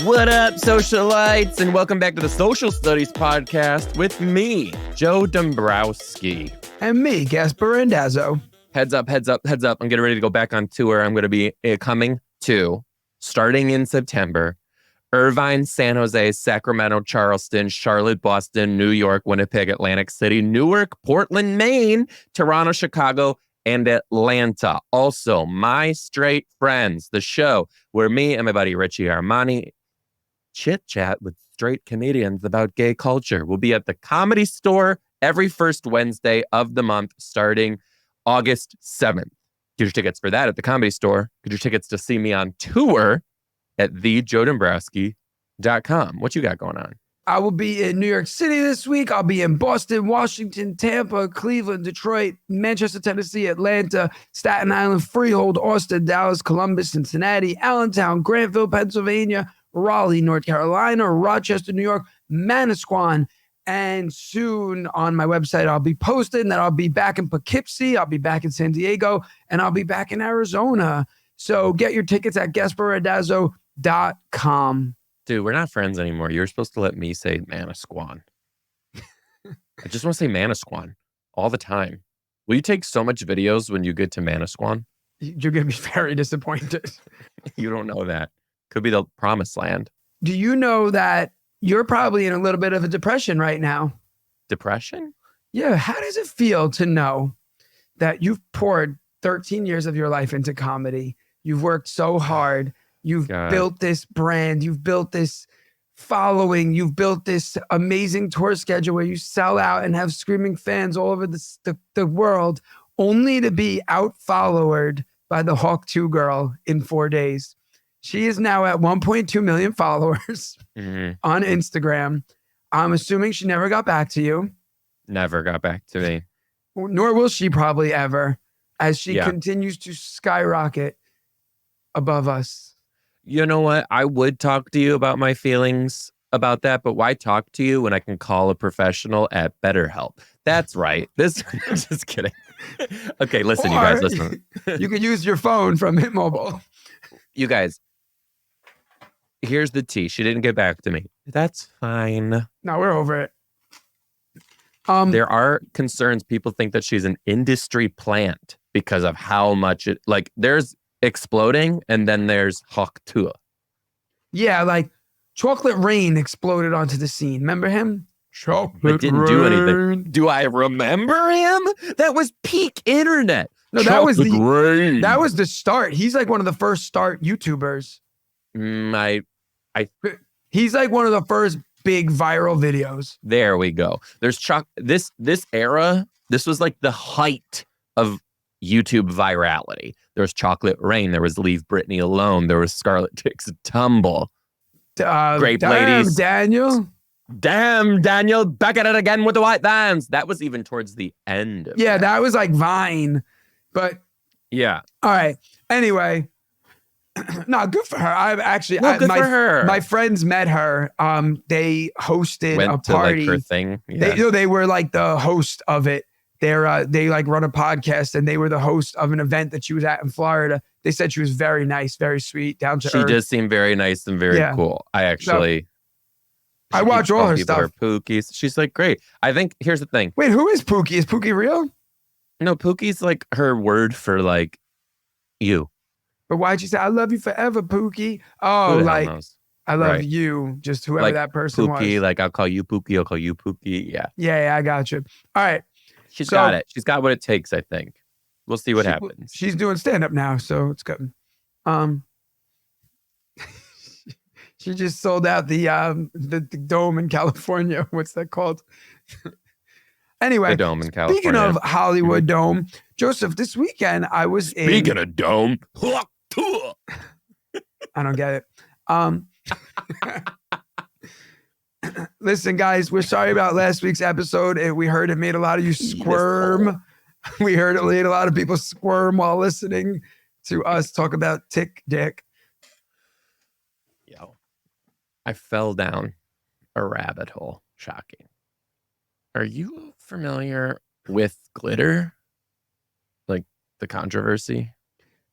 What up, socialites, and welcome back to the Social Studies Podcast with me, Joe Dombrowski. And me, Gaspare Randazzo. Heads up, heads up, heads up. I'm getting ready to go back on tour. I'm going to be coming to, starting in September, Irvine, San Jose, Sacramento, Charleston, Charlotte, Boston, New York, Winnipeg, Atlantic City, Newark, Portland, Maine, Toronto, Chicago, and Atlanta. Also, My Straight Friends, the show where me and my buddy Richie Armani chit-chat with straight comedians about gay culture. We'll be at the Comedy Store every first Wednesday of the month starting August 7th. Get your tickets for that at the Comedy Store. Get your tickets to see me on tour at thejoedombrowski.com. What you got going on? I will be in New York City this week. I'll be in Boston, Washington, Tampa, Cleveland, Detroit, Manchester, Tennessee, Atlanta, Staten Island, Freehold, Austin, Dallas, Columbus, Cincinnati, Allentown, Granville, Pennsylvania, Raleigh, North Carolina, Rochester, New York, Manasquan, and soon on my website, I'll be posting that I'll be back in Poughkeepsie, I'll be back in San Diego, and I'll be back in Arizona. So get your tickets at GaspareRandazzo.com. Dude, we're not friends anymore. You're supposed to let me say Manasquan. I just want to say Manasquan all the time. Will you take so much videos when you get to Manasquan? You're going to be very disappointed. You don't know that. Could be the promised land. Do you know that you're probably in a little bit of a depression right now? Depression? Yeah. How does it feel to know that you've poured 13 years of your life into comedy? You've worked so hard. You've built this brand. You've built this following. You've built this amazing tour schedule where you sell out and have screaming fans all over the world, only to be out-followered by the Hawk 2 girl in 4 days. She is now at 1.2 million followers on Instagram. I'm assuming she never got back to you. Never got back to me. Nor will she probably ever, as she continues to skyrocket above us. You know what? I would talk to you about my feelings about that, but why talk to you when I can call a professional at BetterHelp? That's right. Just kidding. Okay, listen, you guys, listen. You can use your phone from Mint Mobile. You guys, here's the tea. She didn't get back to me. That's fine. No, we're over it. There are concerns. People think that she's an industry plant because of how much it, like, there's exploding and then there's Hawk 2. Yeah, like Chocolate Rain exploded onto the scene. Remember him? But didn't do anything. Do I remember him? That was peak internet. No, that was the start. He's like one of the first start YouTubers. He's like one of the first big viral videos. There we go. There's this era. This was like the height of YouTube virality. There was Chocolate Rain. There was Leave Britney Alone. There was Scarlet Takes a Tumble. Grape Ladies. Damn, Daniel, back at it again with the white vans. That was even towards the end of that was like Vine. But yeah. All right. Anyway. No, good for her. I've actually good for her. My friends met her. They hosted a party. To, like, her thing. Yeah. They were like the host of it. They like run a podcast and they were the host of an event that she was at in Florida. They said she was very nice, very sweet, down to earth. She does seem very nice and very cool. I actually, I watch all her stuff. Her Pookie's. She's like great. I think here's the thing. Wait, who is Pookie? Is Pookie real? No, Pookie's like her word for like you. But why'd you say I love you forever, Pookie? Oh, like I love you, just whoever like that person Pookie, was. Like I'll call you Pookie, I'll call you Pookie. Yeah. Yeah, I got you. All right. She's got it. She's got what it takes, I think. We'll see what happens. She's doing stand-up now, so it's good. She just sold out the Dome in California. What's that called? Anyway, the Dome in California. Speaking of Hollywood Dome, Joseph, this weekend I was in... Speaking of Dome. I don't get it. Listen, guys, we're sorry about last week's episode. We heard it made a lot of you squirm. We heard it made a lot of people squirm while listening to us talk about tick dick. Yo, I fell down a rabbit hole. Shocking. Are you familiar with glitter? Like the controversy?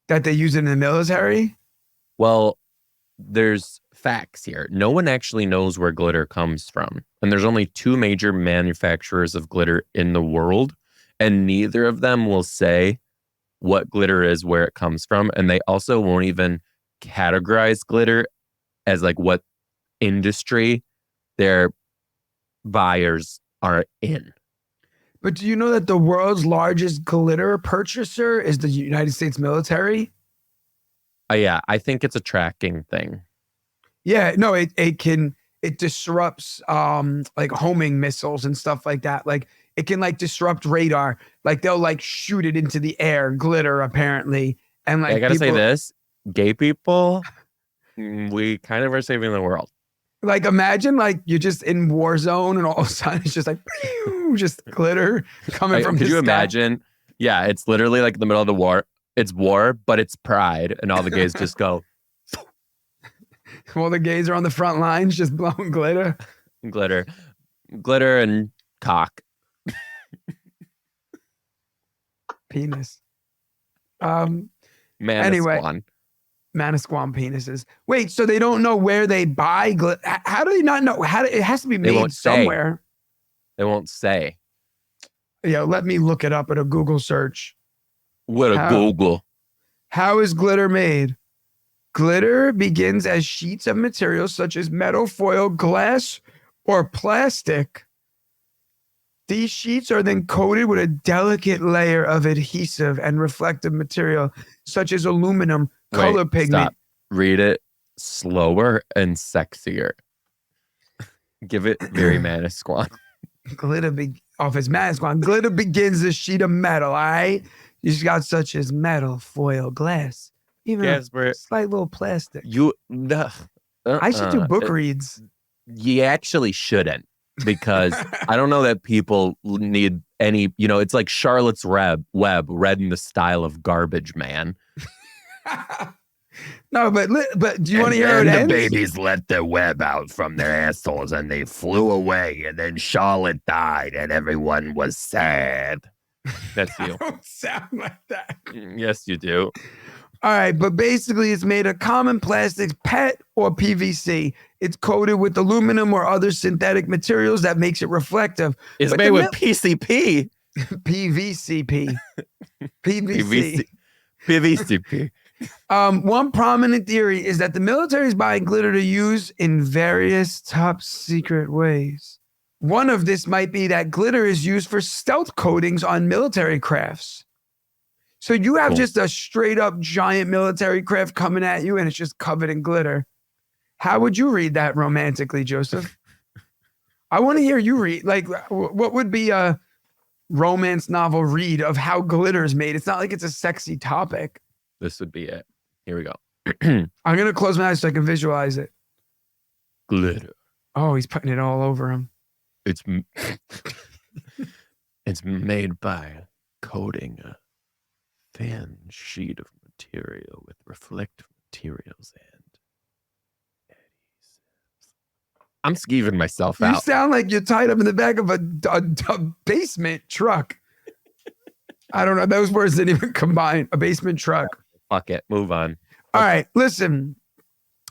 That they use it in the military? Well, there's facts here. No one actually knows where glitter comes from. And there's only two major manufacturers of glitter in the world. And neither of them will say what glitter is, where it comes from. And they also won't even categorize glitter as like what industry their buyers are in. But do you know that the world's largest glitter purchaser is the United States military? Yeah, I think it's a tracking thing. Yeah, no, it disrupts like homing missiles and stuff like that. Like it can like disrupt radar. Like they'll like shoot it into the air, glitter apparently. And like I gotta say this, gay people, we kind of are saving the world. Like imagine like you're just in war zone and all of a sudden it's just like just glitter coming from. Could you imagine? Yeah, it's literally like the middle of the war. It's war, but it's pride, and all the gays just go. Well, the gays are on the front lines, just blowing glitter, glitter, and cock, penis. Anyway. Manasquan penises. Wait, so they don't know where they buy glitter? How do they not know? It has to be made somewhere. They won't say. Yeah, let me look it up at a Google search. Google. How is glitter made? Glitter begins as sheets of material such as metal, foil, glass, or plastic. These sheets are then coated with a delicate layer of adhesive and reflective material such as aluminum, color pigment. Stop. Read it slower and sexier. Give it very Manasquan. Glitter glitter begins a sheet of metal, all right? You just got such as metal, foil, glass, even a slight little plastic. I should do book reads. You actually shouldn't, because I don't know that people need any, it's like Charlotte's Web read in the style of Garbage Man. No, but do you want to hear how it ends? The babies let their web out from their assholes and they flew away, and then Charlotte died and everyone was sad. That's you. Don't sound like that. Yes, you do. All right, but basically it's made of common plastics, PET or PVC. It's coated with aluminum or other synthetic materials that makes it reflective. It's made with PCP. PVCP. PVC. PVCP. One prominent theory is that the military is buying glitter to use in various top secret ways. One of this might be that glitter is used for stealth coatings on military crafts. So you have just a straight up giant military craft coming at you and it's just covered in glitter. How would you read that romantically, Joseph? I want to hear you read. Like, what would be a romance novel read of how glitter is made? It's not like it's a sexy topic. This would be it. Here we go. I'm going to close my eyes so I can visualize it. Glitter. Oh, he's putting it all over him. It's made by coating a thin sheet of material with reflective materials and adhesives. I'm skeeving myself out. You sound like you're tied up in the back of a basement truck. I don't know. Those words didn't even combine. A basement truck. Fuck it. Move on. All right. Listen,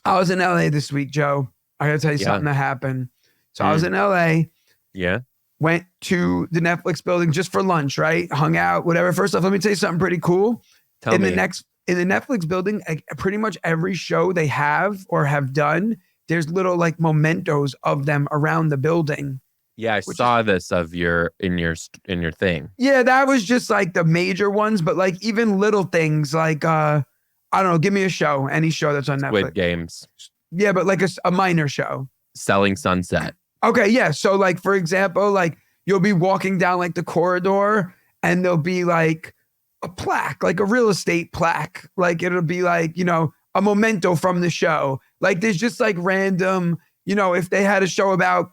I was in LA this week, Joe. I got to tell you something that happened. So I was in LA. Yeah. Went to the Netflix building just for lunch, right? Hung out, whatever. First off, let me tell you something pretty cool. In the Netflix building, pretty much every show they have or have done, there's little like mementos of them around the building. Yeah, I saw this in your thing. Yeah, that was just like the major ones, but like even little things like I don't know, give me a show, any show that's on Netflix. Squid Games. Yeah, but like a minor show. Selling Sunset. Okay, yeah. So like for example, like you'll be walking down like the corridor and there'll be like a plaque, like a real estate plaque. Like it'll be like, a memento from the show. Like there's just like random, if they had a show about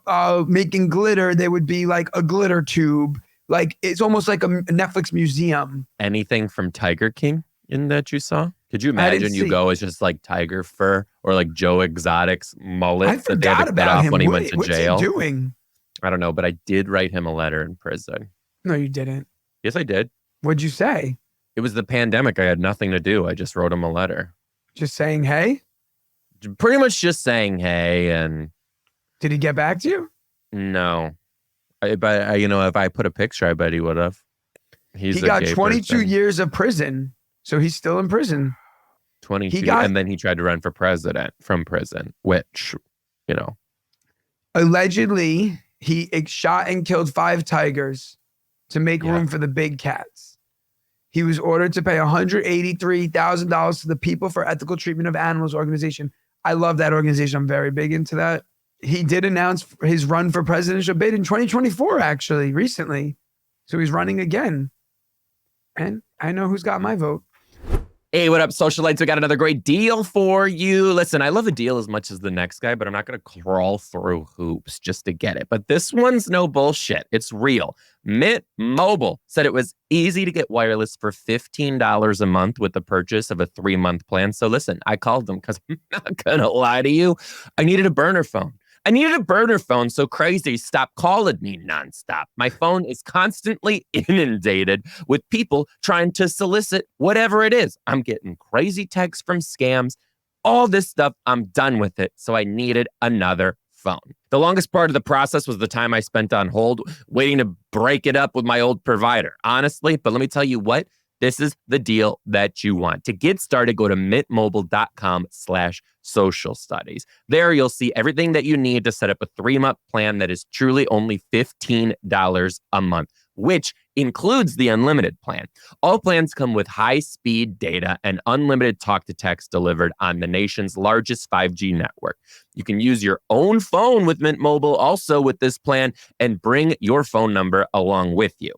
making glitter, there would be like a glitter tube. Like it's almost like a Netflix museum. Anything from Tiger King in that you saw? Could you imagine you go as just like tiger fur or like Joe Exotic's mullet that they had to cut off when he went to jail? What's he doing? I don't know, but I did write him a letter in prison. No, you didn't. Yes, I did. What'd you say? It was the pandemic. I had nothing to do. I just wrote him a letter. Just saying, hey? Pretty much just saying hey. And did he get back to you? No. But if I put a picture, I bet he would have. He got 22 years of prison. So he's still in prison. 22. And then he tried to run for president from prison, which, allegedly, he shot and killed 5 tigers to make room for the big cats. He was ordered to pay $183,000 to the People for Ethical Treatment of Animals organization. I love that organization. I'm very big into that. He did announce his run for presidential bid in 2024, actually, recently. So he's running again. And I know who's got my vote. Hey, what up, socialites? We got another great deal for you. Listen, I love a deal as much as the next guy, but I'm not going to crawl through hoops just to get it. But this one's no bullshit. It's real. Mint Mobile said it was easy to get wireless for $15 a month with the purchase of a 3-month plan. So listen, I called them because I'm not going to lie to you. I needed a burner phone. So crazy, stop calling me nonstop. My phone is constantly inundated with people trying to solicit whatever it is. I'm getting crazy texts from scams, all this stuff. I'm done with it. So I needed another phone. The longest part of the process was the time I spent on hold, waiting to break it up with my old provider, honestly. But let me tell you what, this is the deal that you want. To get started, go to mintmobile.com/social studies. There you'll see everything that you need to set up a 3-month plan that is truly only $15 a month, which includes the unlimited plan. All plans come with high-speed data and unlimited talk-to-text delivered on the nation's largest 5G network. You can use your own phone with Mint Mobile also with this plan and bring your phone number along with you.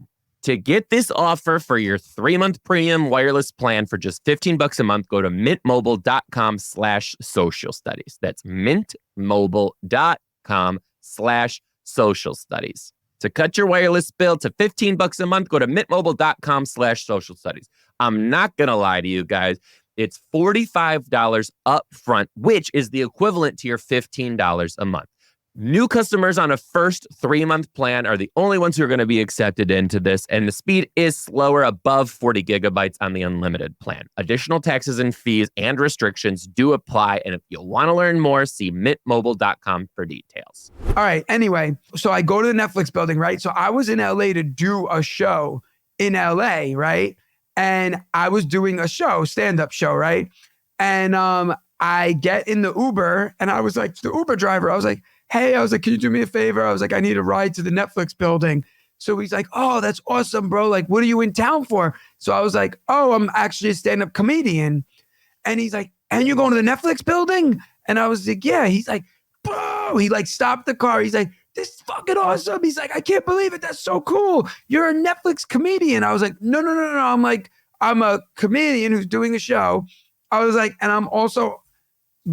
To get this offer for your 3-month premium wireless plan for just $15 a month, go to mintmobile.com/social studies. That's mintmobile.com/social studies. To cut your wireless bill to $15 a month, go to mintmobile.com/social studies. I'm not going to lie to you guys. It's $45 up front, which is the equivalent to your $15 a month. New customers on a first 3-month plan are the only ones who are going to be accepted into this, and the speed is slower above 40 gigabytes on the unlimited plan. Additional taxes and fees and restrictions do apply, and if you want to learn more, see mintmobile.com for details. All right, anyway, so I go to the Netflix building, right? So I was in LA to do a show in LA, right? And I was doing a show, stand-up show, right? And I get in the Uber, and I was like, the Uber driver, I was like, hey, can you do me a favor? I was like, I need a ride to the Netflix building. So he's like, oh, that's awesome, bro. Like, what are you in town for? So I was like, oh, I'm actually a stand-up comedian. And he's like, and you're going to the Netflix building? And I was like, yeah. He's like, bro. He like stopped the car. He's like, this is fucking awesome. He's like, I can't believe it. That's so cool. You're a Netflix comedian. I was like, no. I'm like, I'm a comedian who's doing a show. I was like, and I'm also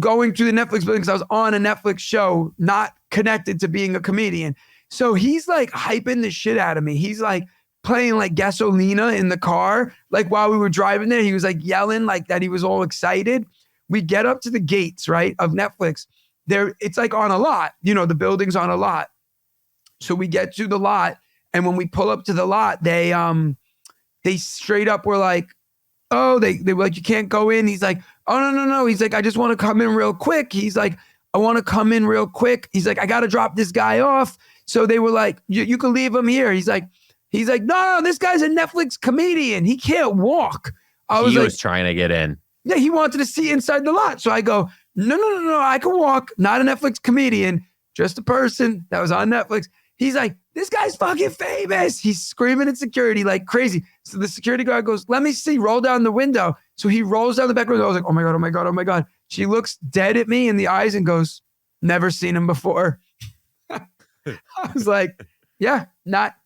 going to the Netflix building because I was on a Netflix show, not connected to being a comedian. So he's like hyping the shit out of me. He's like playing like Gasolina in the car. Like while we were driving there, he was like yelling like that he was all excited. We get up to the gates, right, of Netflix. There, it's like on a lot, the building's on a lot. So we get to the lot, and when we pull up to the lot, they straight up were like, oh, they were like, you can't go in. He's like, oh, no. He's like, I just want to come in real quick. He's like, I want to come in real quick. He's like, I got to drop this guy off. So they were like, you can leave him here. He's like, no, this guy's a Netflix comedian. He can't walk. He was trying to get in. Yeah, he wanted to see inside the lot. So I go, no, I can walk. Not a Netflix comedian, just a person that was on Netflix. He's like, this guy's fucking famous. He's screaming at security like crazy. So the security guard goes, let me see, roll down the window. So he rolls down the back window. I was like, oh my God. She looks dead at me in the eyes and goes, never seen him before. I was like, yeah,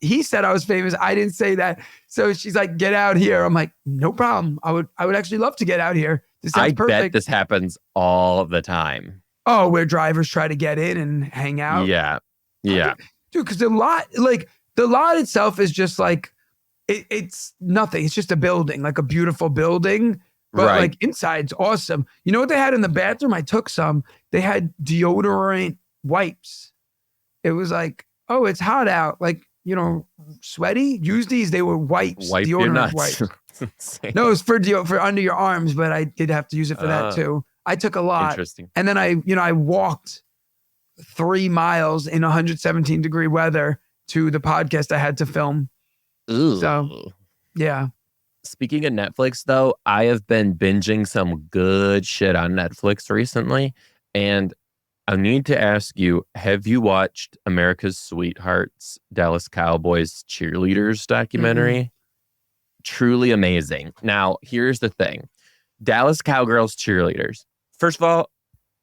he said I was famous. I didn't say that. So she's like, get out here. I'm like, no problem. I would actually love to get out here. This sounds perfect. I bet this happens all the time. Oh, where drivers try to get in and hang out? Yeah. Dude, because the lot itself is just like, it's nothing. It's just a building, like a beautiful building. But right. Like inside's awesome. You know what they had in the bathroom? I took some. They had deodorant wipes. It was like, oh, it's hot out. Like, sweaty. Use these. They were wipes. Wipe your nuts. Wipes. That's insane. No, it's for under your arms, but I did have to use it for that too. I took a lot. Interesting. And then I walked 3 miles in 117-degree weather to the podcast I had to film. Ooh. So, yeah. Speaking of Netflix, though, I have been binging some good shit on Netflix recently. And I need to ask you, have you watched America's Sweethearts, Dallas Cowboys Cheerleaders documentary? Mm-hmm. Truly amazing. Now, here's the thing. Dallas Cowgirls Cheerleaders. First of all,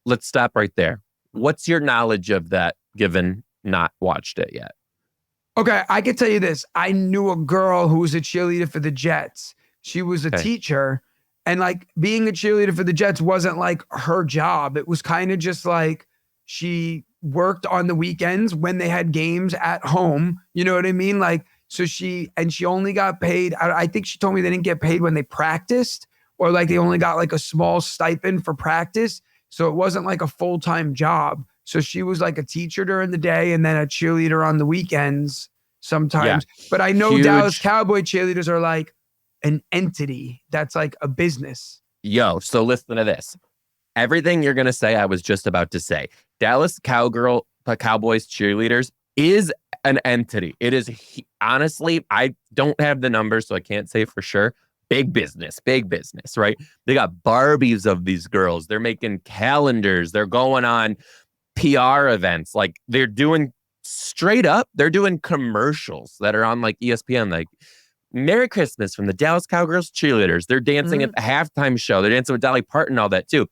let's stop right there. What's your knowledge of that, given not watched it yet? Okay, I can tell you this. I knew a girl who was a cheerleader for the Jets. She was a teacher. And like being a cheerleader for the Jets wasn't like her job. It was kind of just like she worked on the weekends when they had games at home. You know what I mean? Like, so she only got paid. I think she told me they didn't get paid when they practiced, or like they only got like a small stipend for practice. So it wasn't like a full-time job. So she was like a teacher during the day and then a cheerleader on the weekends sometimes. Yeah. But I know Dallas Cowboy cheerleaders are like an entity that's like a business. Yo, so listen to this. Everything you're going to say, I was just about to say. Dallas Cowboys cheerleaders is an entity. It is, honestly, I don't have the numbers, so I can't say for sure. Big business, right? They got Barbies of these girls. They're making calendars. They're going on PR events. Like they're doing straight up, they're doing commercials that are on like ESPN, like Merry Christmas from the Dallas Cowgirls Cheerleaders. They're dancing at the halftime show. They're dancing with Dolly Parton, all that too.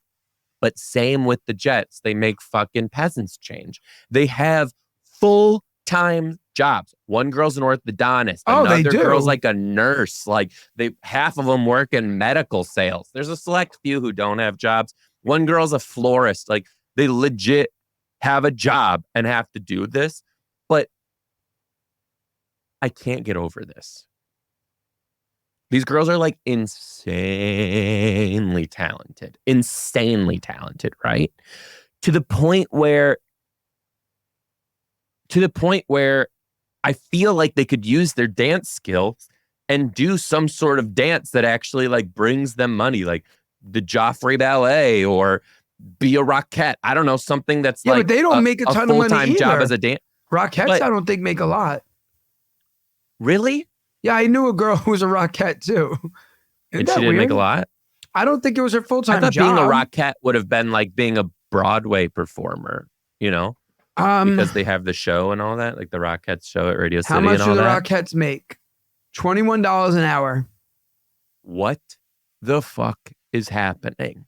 But same with the Jets. They make fucking peasants change. They have full-time jobs. One girl's an orthodontist. Another girl's like a nurse. Like half of them work in medical sales. There's a select few who don't have jobs. One girl's a florist. Like they legit have a job and have to do this. But I can't get over this. These girls are like insanely talented, right? To the point where I feel like they could use their dance skills and do some sort of dance that actually like brings them money, like the Joffrey Ballet or be a Rockette. I don't know, something that's like but they don't make a ton of money either. Job as a dance. Rockettes, I don't think make a lot. Really? Yeah, I knew a girl who was a Rockette too. And she didn't make a lot? I don't think it was her full-time job. I thought being a Rockette would have been like being a Broadway performer, you know? Because they have the show and all that, like the Rockettes show at Radio City and all that. How much do the Rockettes make? $21 an hour. What the fuck is happening?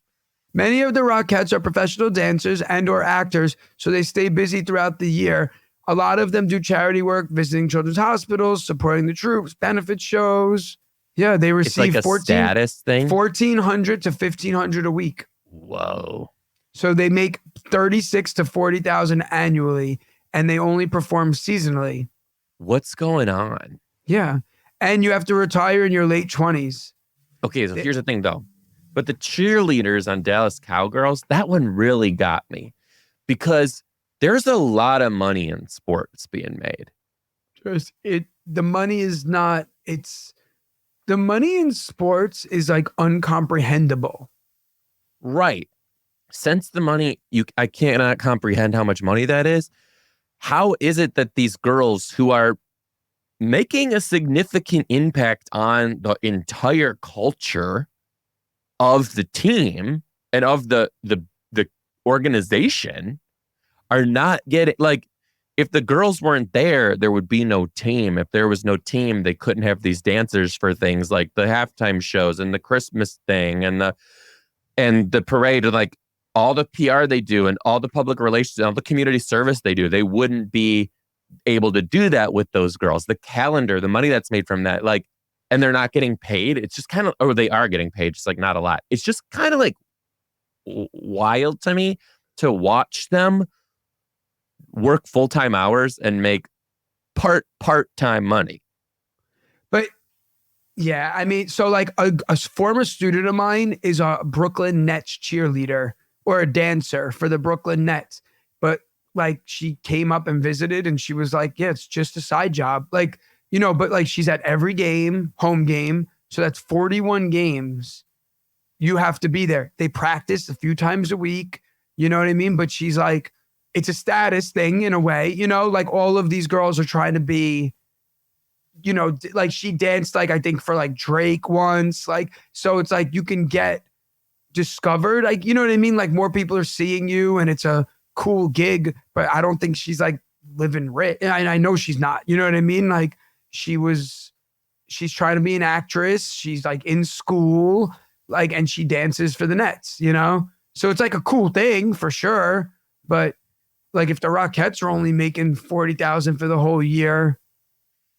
Many of the Rockettes are professional dancers and or actors, so they stay busy throughout the year. A lot of them do charity work, visiting children's hospitals, supporting the troops, benefit shows. Yeah, they receive it's like a status thing. $1,400 to $1,500 a week. Whoa. So they make $36,000 to $40,000 annually, and they only perform seasonally. What's going on? Yeah. And you have to retire in your late 20s. Okay, so here's the thing, though. But the cheerleaders on Dallas Cowgirls, that one really got me. Because there's a lot of money in sports being made. The money in sports is like uncomprehendable. Right. Since the money, I cannot comprehend how much money that is. How is it that these girls who are making a significant impact on the entire culture of the team and of the organization are not getting, like, if the girls weren't there, there would be no team. If there was no team, they couldn't have these dancers for things like the halftime shows and the Christmas thing and the parade, and like all the PR they do and all the public relations and all the community service they do. They wouldn't be able to do that with those girls. The calendar, the money that's made from that, like, and they're not getting paid. It's just kind of, or they are getting paid, just like not a lot. It's just kind of like wild to me to watch them work full-time hours and make part-time money. But yeah, I mean, so like a former student of mine is a Brooklyn Nets cheerleader or a dancer for the Brooklyn Nets. But like she came up and visited and she was like, yeah, it's just a side job. Like, you know, but like she's at every game, home game. So that's 41 games. You have to be there. They practice a few times a week. You know what I mean? But she's like, it's a status thing in a way, you know, like all of these girls are trying to be, you know, like she danced, like, I think for like Drake once, like, so it's like you can get discovered, like, you know what I mean? Like more people are seeing you and it's a cool gig, but I don't think she's like living rich. And I know she's not, you know what I mean? Like she's trying to be an actress. She's like in school, like, and she dances for the Nets, you know? So it's like a cool thing for sure. But like if the Rockettes are only making 40,000 for the whole year,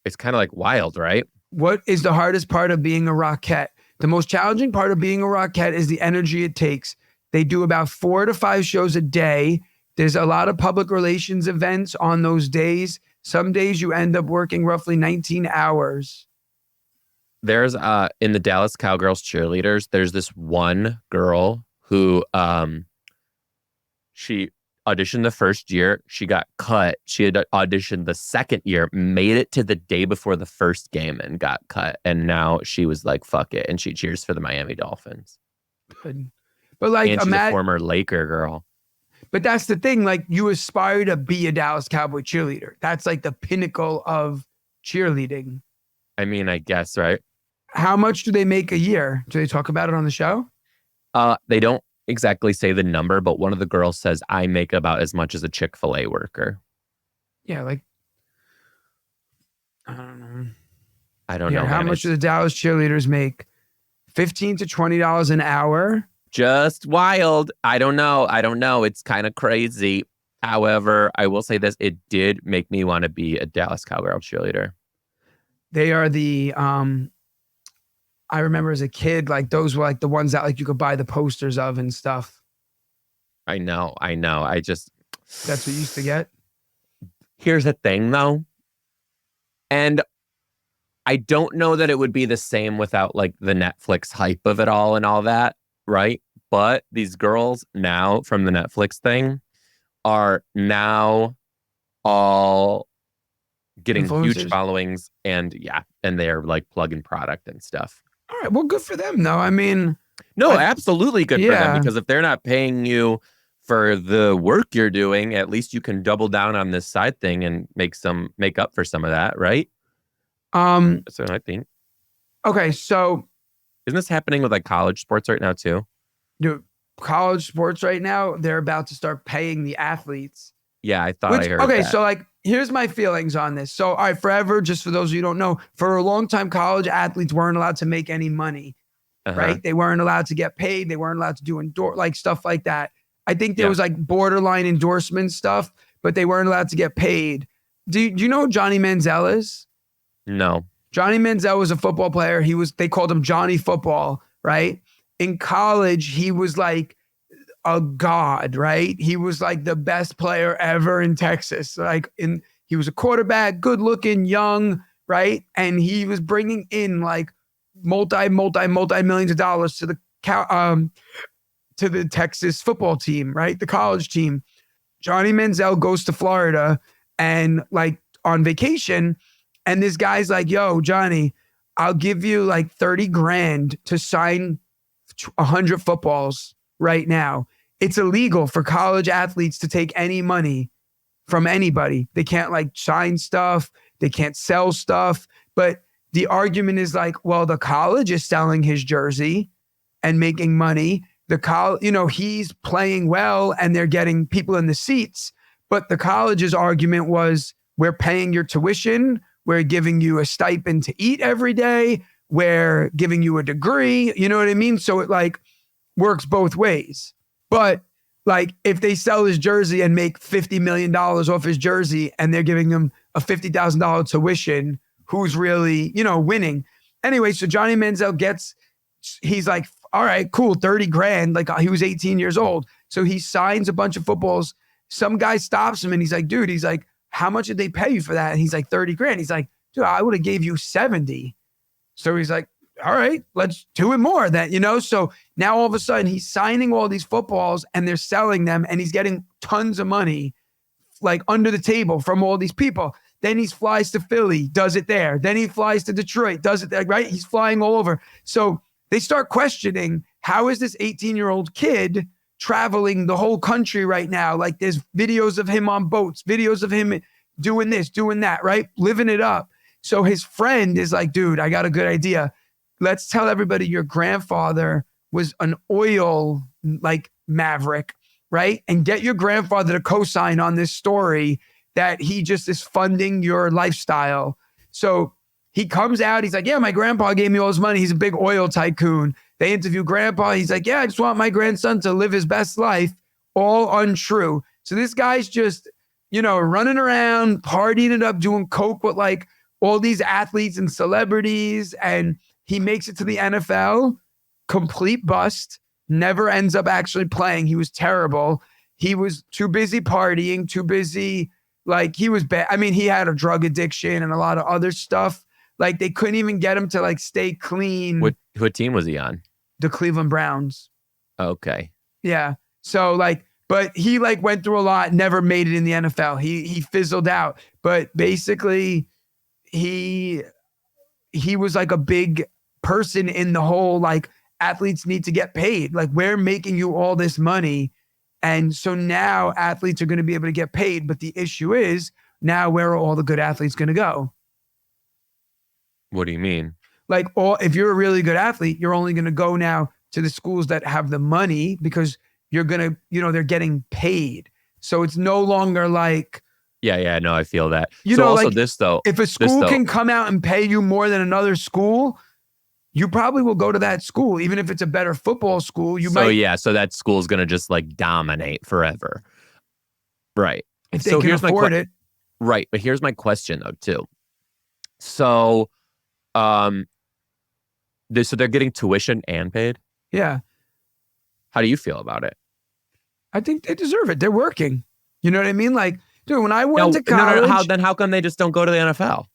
it's kind of like wild, right? What is the hardest part of being a Rockette? The most challenging part of being a Rockette is the energy it takes. They do about 4 to 5 shows a day. There's a lot of public relations events on those days. Some days you end up working roughly 19 hours. There's in the Dallas Cowgirls cheerleaders, there's this one girl who she auditioned the first year, she got cut. She had auditioned the second year, made it to the day before the first game and got cut. And now she was like, fuck it. And she cheers for the Miami Dolphins. Good. But like, and she's a former Laker girl. But that's the thing. Like you aspire to be a Dallas Cowboy cheerleader. That's like the pinnacle of cheerleading. I mean, I guess, right? How much do they make a year? Do they talk about it on the show? They don't exactly say the number, but one of the girls says, I make about as much as a Chick-fil-A worker. Yeah, like, I don't know. I don't know. How much do the Dallas cheerleaders make? $15 to $20 an hour? Just wild. I don't know. It's kind of crazy. However, I will say this. It did make me want to be a Dallas Cowgirl cheerleader. They are the, I remember as a kid, like those were like the ones that like you could buy the posters of and stuff. I know. That's what you used to get. Here's the thing though. And I don't know that it would be the same without like the Netflix hype of it all and all that. Right. But these girls now from the Netflix thing are now all getting huge followings and they're like plugging product and stuff. All right. Well, good for them though. I mean, no, absolutely good for them, because if they're not paying you for the work you're doing, at least you can double down on this side thing and make up for some of that. Right. That's what I think. Okay. So isn't this happening with like college sports right now too? Dude, college sports right now, they're about to start paying the athletes. Yeah, I thought I heard that. So like, here's my feelings on this. So, all right, forever, just for those of you who don't know, for a long time, college athletes weren't allowed to make any money, right? They weren't allowed to get paid. They weren't allowed to do like stuff like that. I think there was like borderline endorsement stuff, but they weren't allowed to get paid. Do you know who Johnny Manziel is? No. Johnny Manziel was a football player. They called him Johnny Football, right? In college, he was like a god, right? He was like the best player ever in Texas. He was a quarterback, good looking, young, right? And he was bringing in like multi millions of dollars to the Texas football team, right? The college team. Johnny Manziel goes to Florida and like on vacation, and this guy's like, yo, Johnny, I'll give you like 30 grand to sign 100 footballs right now. It's illegal for college athletes to take any money from anybody. They can't like sign stuff. They can't sell stuff. But the argument is like, well, the college is selling his jersey and making money. The college, he's playing well and they're getting people in the seats. But the college's argument was, we're paying your tuition. We're giving you a stipend to eat every day. We're giving you a degree. You know what I mean? So it like works both ways. But like if they sell his jersey and make $50 million off his jersey and they're giving him a $50,000 tuition, who's really, winning? Anyway, so Johnny Manziel he's like, all right, cool, 30 grand. Like he was 18 years old. So he signs a bunch of footballs. Some guy stops him and he's like, dude, how much did they pay you for that? And he's like, 30 grand. He's like, dude, I would have gave you 70. So he's like, all right, let's do it more then, So now all of a sudden he's signing all these footballs and they're selling them and he's getting tons of money like under the table from all these people. Then he flies to Philly, does it there. Then he flies to Detroit, does it there, right? He's flying all over. So they start questioning, how is this 18-year-old kid traveling the whole country right now? Like there's videos of him on boats, videos of him doing this, doing that, right? Living it up. So his friend is like, dude, I got a good idea. Let's tell everybody your grandfather was an oil like maverick, right? And get your grandfather to co-sign on this story that he just is funding your lifestyle. So he comes out, he's like, yeah, my grandpa gave me all his money. He's a big oil tycoon. They interview grandpa. He's like, yeah, I just want my grandson to live his best life. All untrue. So this guy's just, running around, partying it up, doing coke with like all these athletes and celebrities. And he makes it to the NFL, complete bust, never ends up actually playing. He was terrible. He was too busy partying, too busy. Like he was bad. I mean, he had a drug addiction and a lot of other stuff. Like they couldn't even get him to like stay clean. What team was he on? The Cleveland Browns. Okay. Yeah. So like, but he like went through a lot, never made it in the NFL. He fizzled out. But basically he was like a big person in the whole, like athletes need to get paid. Like we're making you all this money. And so now athletes are going to be able to get paid. But the issue is now where are all the good athletes going to go? What do you mean? Like if you're a really good athlete, you're only going to go now to the schools that have the money because you're going to, they're getting paid. So it's no longer like. Yeah, no, I feel that. Also if a school can come out and pay you more than another school, you probably will go to that school, even if it's a better football school. So that school is going to just like dominate forever. Right. If they can afford it. Right. But here's my question though, too. So, so they're getting tuition and paid? Yeah. How do you feel about it? I think they deserve it. They're working. You know what I mean? Like, dude, when I went to college. How come they just don't go to the NFL?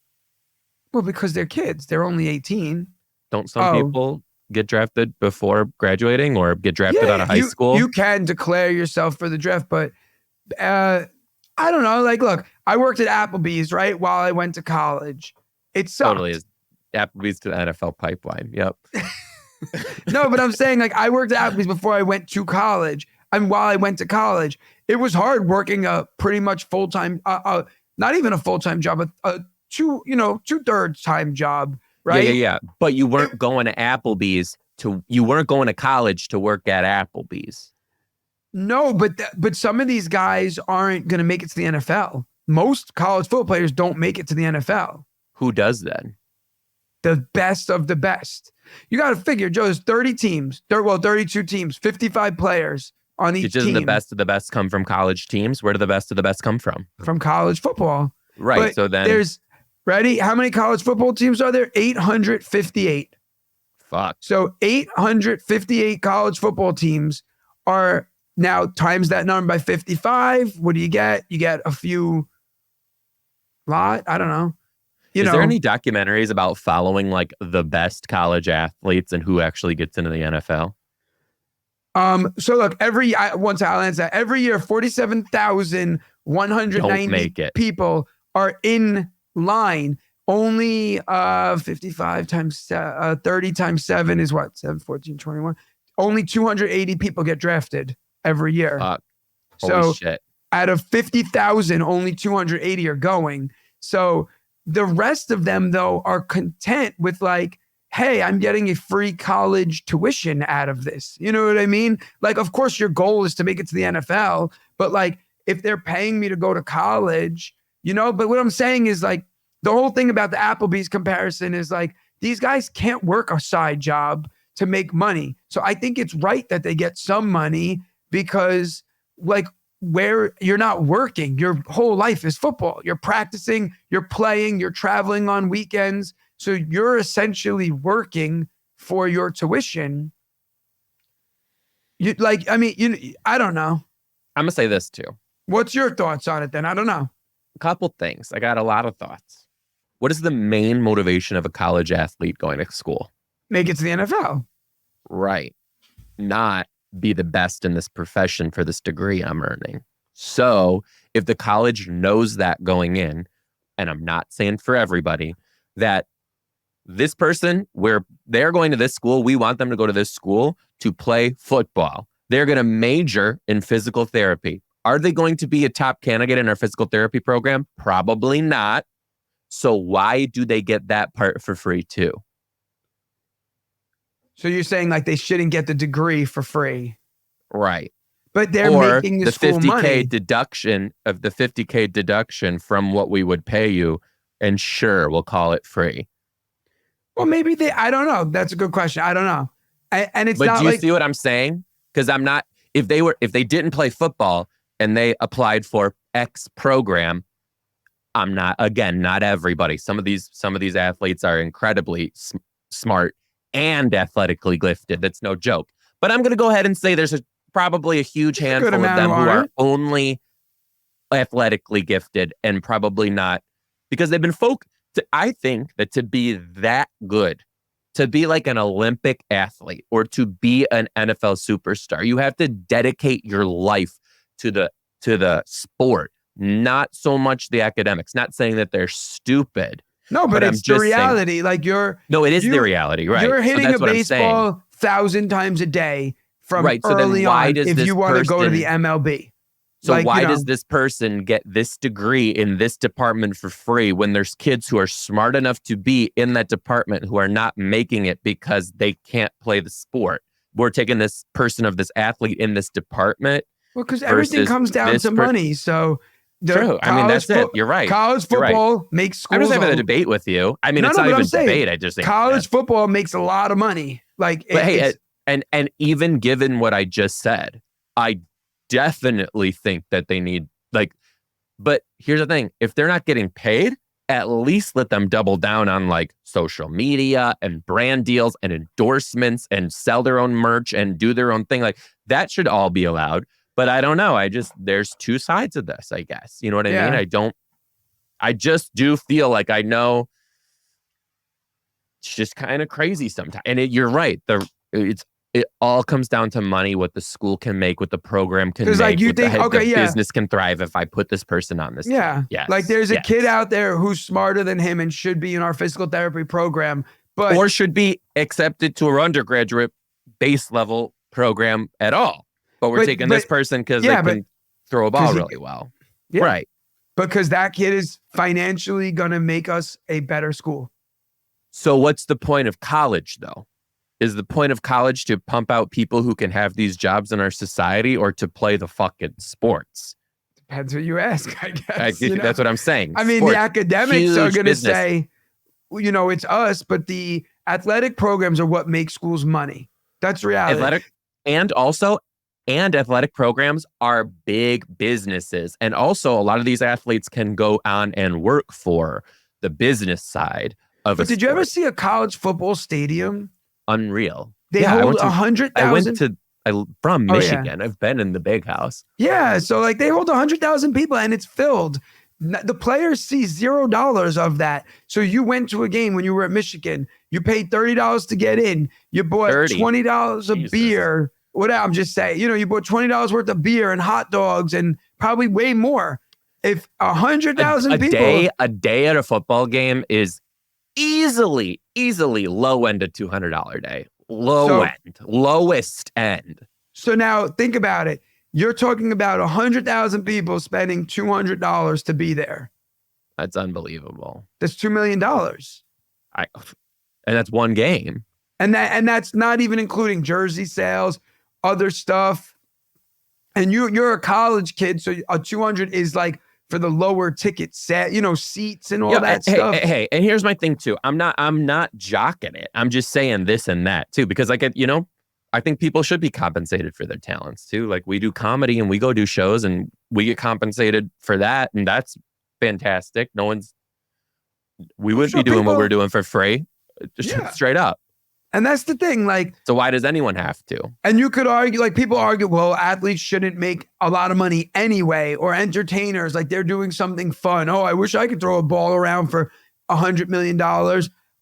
Well, because they're kids. They're only 18. Don't some people get drafted before graduating or get drafted out of high school? You can declare yourself for the draft, but I don't know. Like, look, I worked at Applebee's, right, while I went to college. It sucked. Totally is Applebee's to the NFL pipeline. Yep. No, but I'm saying like I worked at Applebee's before I went to college. And while I went to college, it was hard working a pretty much full-time, not even a full-time job, a two-thirds time job. Right? Yeah. But you weren't going to Applebee's you weren't going to college to work at Applebee's. No, but some of these guys aren't going to make it to the NFL. Most college football players don't make it to the NFL. Who does then? The best of the best. You got to figure, Joe, there's 30 teams. 32 teams, 55 players on each team. Doesn't the best of the best come from college teams? Where do the best of the best come from? From college football. Right. But so then ready? How many college football teams are there? 858. Fuck. So 858 college football teams are now times that number by 55. What do you get? You get a few lot. I don't know. Is there any documentaries about following like the best college athletes and who actually gets into the NFL? So look, every year, 47,190 people are in line. Only 55 times 30 times 7 is what? 7, 14, 21. Only 280 people get drafted every year. Holy shit. Out of 50,000, only 280 are going. So the rest of them, though, are content with like, hey, I'm getting a free college tuition out of this. You know what I mean? Like, of course, your goal is to make it to the NFL. But like, if they're paying me to go to college, but what I'm saying is like, the whole thing about the Applebee's comparison is like, these guys can't work a side job to make money. So I think it's right that they get some money because like where you're not working, your whole life is football. You're practicing, you're playing, you're traveling on weekends. So you're essentially working for your tuition. I don't know. I'm going to say this too. What's your thoughts on it then? I don't know. A couple things. I got a lot of thoughts. What is the main motivation of a college athlete going to school? Make it to the NFL. Right. Not be the best in this profession for this degree I'm earning. So if the college knows that going in and I'm not saying for everybody, that this person, where they're going to this school, we want them to go to this school to play football. They're going to major in physical therapy. Are they going to be a top candidate in our physical therapy program? Probably not. So why do they get that part for free too? So you're saying like they shouldn't get the degree for free. Right. But they're making the school 50K money. deduction of the 50K deduction from what we would pay you. And sure, we'll call it free. Well, maybe I don't know. That's a good question. I don't know. And it's but not do you like, see what I'm saying? Because I'm not, if they didn't play football and they applied for X program, I'm not, again, not everybody. Some of these athletes are incredibly smart and athletically gifted. That's no joke. But I'm going to go ahead and say there's probably a huge handful of them who are only athletically gifted and probably not, because they've been I think that to be that good, to be like an Olympic athlete or to be an NFL superstar, you have to dedicate your life to the sport, not so much the academics. Not saying that they're stupid. No, but it's the reality. Like no, it is the reality, right? You're hitting a baseball 1,000 times a day from early on if you want to go to the MLB. So why does this person get this degree in this department for free when there's kids who are smart enough to be in that department who are not making it because they can't play the sport? We're taking this person of this athlete in this department. Well, because everything comes down to money. So true. I mean, that's it. You're right. College football makes schools. I'm just having a debate with you. I mean, it's not even a debate. I just think college football makes a lot of money. Like, but hey, and even given what I just said, I definitely think that they need but here's the thing. If they're not getting paid, at least let them double down on like social media and brand deals and endorsements and sell their own merch and do their own thing. Like that should all be allowed. But I don't know. There's two sides of this, I guess. You know what I mean? I just do feel like I know it's just kind of crazy sometimes. And you're right. It all comes down to money, what the school can make, what the program can make, the business can thrive if I put this person on this team. Yes. Like there's a kid out there who's smarter than him and should be in our physical therapy program, or should be accepted to our undergraduate base level program at all. But we're taking this person because they can throw a ball really well. Yeah. Right. Because that kid is financially going to make us a better school. So what's the point of college, though? Is the point of college to pump out people who can have these jobs in our society or to play the fucking sports? Depends what you ask, I guess. That's what I'm saying. I mean, the academics are going to say, it's us, but the athletic programs are what make schools money. That's reality. Athletic programs are big businesses. And also a lot of these athletes can go on and work for the business side of it. But did you ever see a college football stadium? Unreal. They hold 100,000. From Michigan. I've been in the big house. Yeah. So like they hold 100,000 people and it's filled. The players see $0 of that. So you went to a game when you were at Michigan. You paid $30 to get in. You bought $20 of beer. Whatever. I'm just saying, you bought $20 worth of beer and hot dogs and probably way more. If 100,000 people. A day at a football game is easily low end of $200 day. Lowest end. So now think about it. You're talking about 100,000 people spending $200 to be there. That's unbelievable. That's $2 million. And that's one game. And that's not even including jersey sales, other stuff. And you're a college kid, so a 200 is like for the lower ticket set, seats and all that stuff. Hey, and here's my thing too. I'm not jocking it. I'm just saying this and that too, because I think people should be compensated for their talents too. Like we do comedy and we go do shows and we get compensated for that. And that's fantastic. We wouldn't be doing what we're doing for free. Just straight up. And that's the thing, so why does anyone have to? And you could argue, people argue, well, athletes shouldn't make a lot of money anyway, or entertainers, they're doing something fun. Oh, I wish I could throw a ball around for $100 million.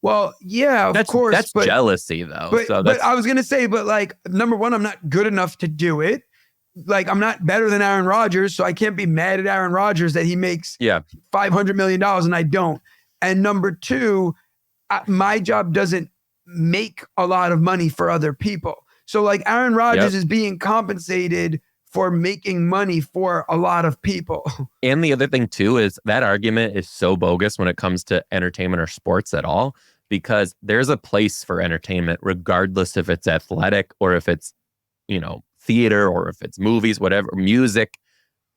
Well, yeah, of course. That's jealousy, though. But I was going to say, number one, I'm not good enough to do it. like, I'm not better than Aaron Rodgers, so I can't be mad at Aaron Rodgers that he makes $500 million and I don't. And number two, my job doesn't make a lot of money for other people. So like Aaron Rodgers is being compensated for making money for a lot of people. And the other thing too is that argument is so bogus when it comes to entertainment or sports at all, because there's a place for entertainment, regardless if it's athletic or if it's, you know, theater or if it's movies, whatever, music,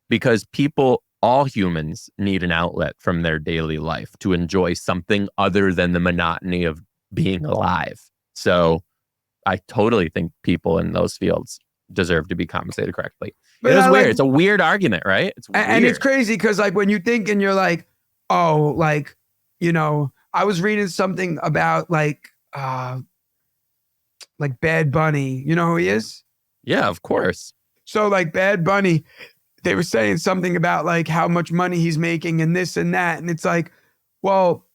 because people, all humans need an outlet from their daily life to enjoy something other than the monotony of being alive. So I totally think people in those fields deserve to be compensated correctly. But it is weird. It's a weird argument, right? It's weird. And it's crazy because like when you think and you're like, oh, like, you know, I was reading something about like Bad Bunny. You know who he is? Yeah, of course. So like Bad Bunny, they were saying something about like how much money he's making and this and that. And it's like, well,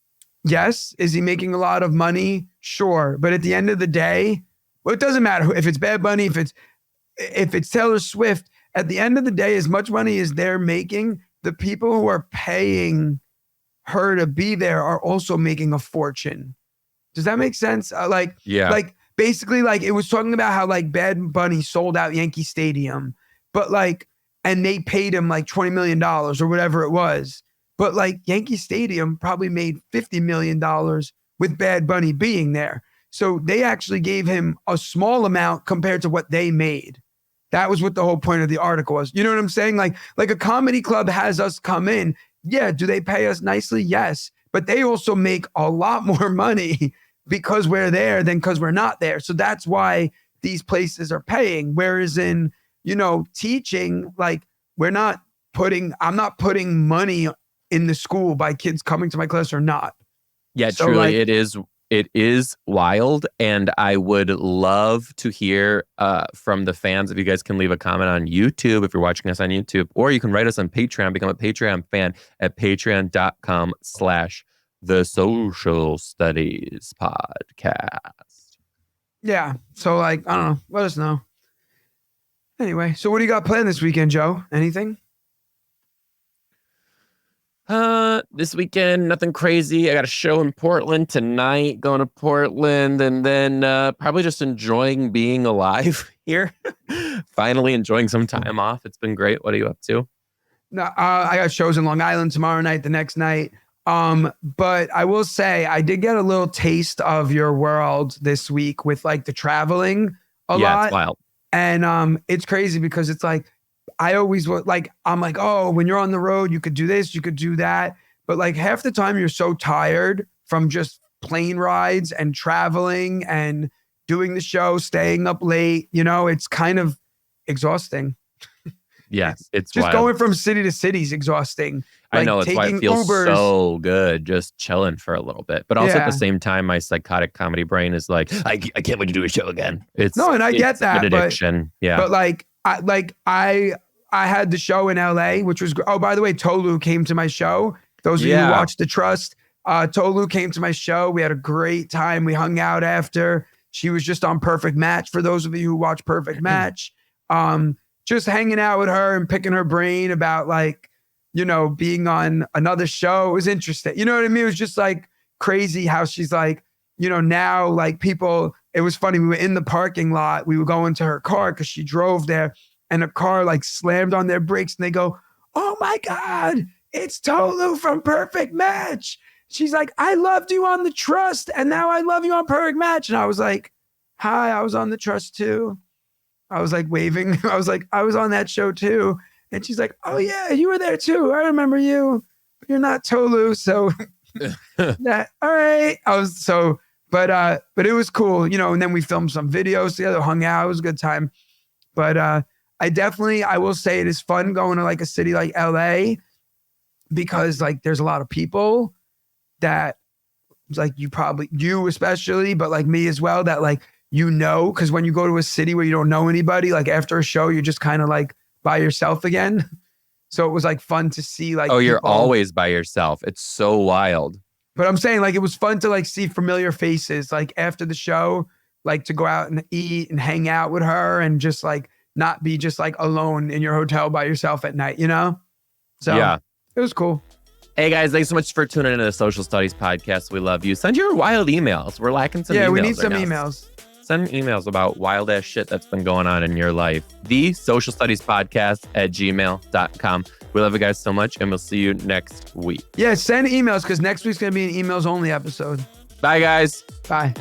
yes. Is he making a lot of money? Sure. But at the end of the day, well, it doesn't matter if it's Bad Bunny, if it's Taylor Swift. At the end of the day, as much money as they're making, the people who are paying her to be there are also making a fortune. Does that make sense? Like basically, like it was talking about how like Bad Bunny sold out Yankee Stadium, but like, and they paid him like $20 million or whatever it was. But like Yankee Stadium probably made $50 million with Bad Bunny being there. So they actually gave him a small amount compared to what they made. That was what the whole point of the article was. You know what I'm saying? Like a comedy club has us come in. Yeah. Do they pay us nicely? Yes. But they also make a lot more money because we're there than because we're not there. So that's why these places are paying. Whereas in, you know, teaching, like I'm not putting money in the school by kids coming to my class or not. Yeah, so truly, like, it is wild. And I would love to hear from the fans. If you guys can leave a comment on YouTube, if you're watching us on YouTube, or you can write us on Patreon, become a Patreon fan at patreon.com/The Social Studies Podcast. Yeah. So like, I don't know. Let us know. Anyway, so what do you got planned this weekend, Joe? Anything? This weekend, nothing crazy. I got a show in Portland tonight, going to Portland, and then probably just enjoying being alive here. Finally enjoying some time off. It's been great. What are you up to? No, I got shows in Long Island tomorrow night, the next night. But I will say I did get a little taste of your world this week with like the traveling a lot. Yeah, it's wild. And it's crazy because it's like, I always like, I'm like, oh, when you're on the road, you could do this, you could do that. But like half the time you're so tired from just plane rides and traveling and doing the show, staying up late, you know, it's kind of exhausting. Yeah, it's just wild. Going from city to city is exhausting. Like I know, it's why it feels Ubers, so good just chilling for a little bit. But also at the same time, my psychotic comedy brain is like, I can't wait to do a show again. And I get that. An addiction. But I had the show in LA, which was, oh, by the way, Tolu came to my show. Those of you who watched The Trust, Tolu came to my show. We had a great time. We hung out after. She was just on Perfect Match. For those of you who watch Perfect Match, just hanging out with her and picking her brain about like, you know, being on another show. It was interesting. You know what I mean? It was just like crazy how she's like, you know, now like people, it was funny. We were in the parking lot. We were going to her car because she drove there. And a car like slammed on their brakes and they go, oh my God, it's Tolu from Perfect Match. She's like, I loved you on The Trust and now I love you on Perfect Match. And I was like, hi, I was on The Trust too. I was like waving. I was like, I was on that show too. And she's like, oh yeah, you were there too. I remember you. But you're not Tolu. So that, all right. But it was cool, you know, and then we filmed some videos together, hung out. It was a good time. But I will say it is fun going to like a city like LA because like there's a lot of people that like you especially, but like me as well, that like, you know, because when you go to a city where you don't know anybody, like after a show, you're just kind of like by yourself again. So it was like fun to see like, you're always by yourself. It's so wild. But I'm saying like, it was fun to like see familiar faces, like after the show, like to go out and eat and hang out with her and just like not be just like alone in your hotel by yourself at night, you know? So yeah, it was cool. Hey guys, thanks so much for tuning into the Social Studies Podcast. We love you. Send your wild emails. We're lacking some emails. Yeah, we need some emails. Send emails about wild ass shit that's been going on in your life. The Social Studies Podcast at gmail.com. We love you guys so much, and we'll see you next week. Yeah, send emails because next week's going to be an emails only episode. Bye, guys. Bye.